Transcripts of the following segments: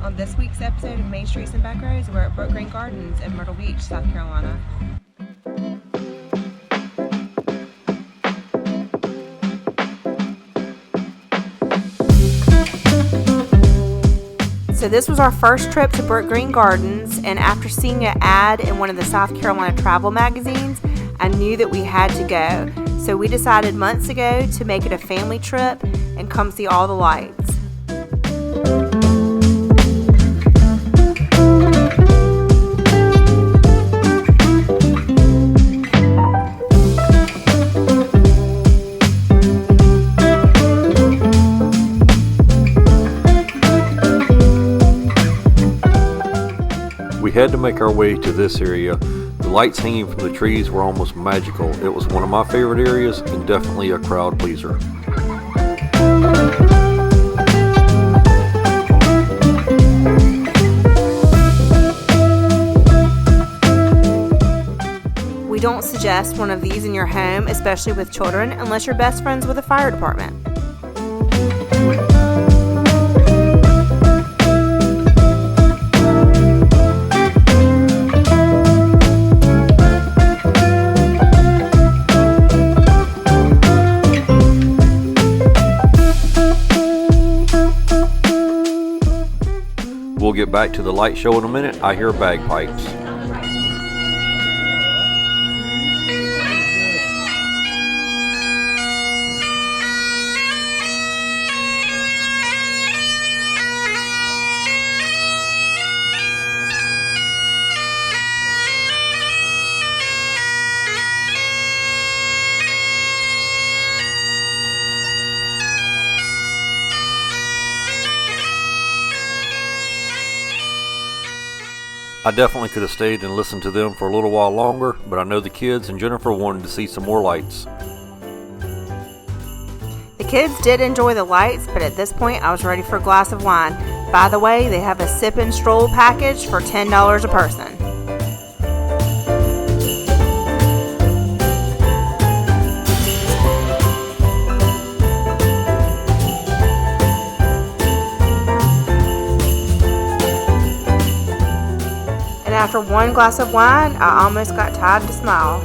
On this week's episode of Main Streets and Back Roads, we're at Brookgreen Gardens in Myrtle Beach, South Carolina. So this was our first trip to Brookgreen Gardens, and after seeing an ad in one of the South Carolina travel magazines, I knew that we had to go. So we decided months ago to make it a family trip and come see all the lights. We had to make our way to this area. The lights hanging from the trees were almost magical. It was one of my favorite areas and definitely a crowd pleaser. We don't suggest one of these in your home, especially with children, unless you're best friends with the fire department. We'll get back to the light show in a minute. I hear bagpipes. I definitely could have stayed and listened to them for a little while longer, but I know the kids and Jennifer wanted to see some more lights. The kids did enjoy the lights, but at this point I was ready for a glass of wine. By the way, they have a sip and stroll package for $10 a person. And after one glass of wine, I almost got tired to smile.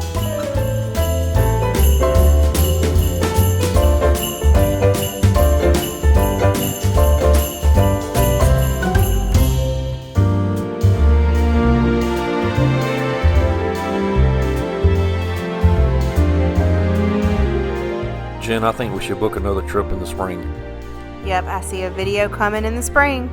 Jen, I think we should book another trip in the spring. Yep, I see a video coming in the spring.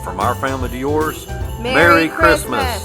From our family to yours, Merry Christmas.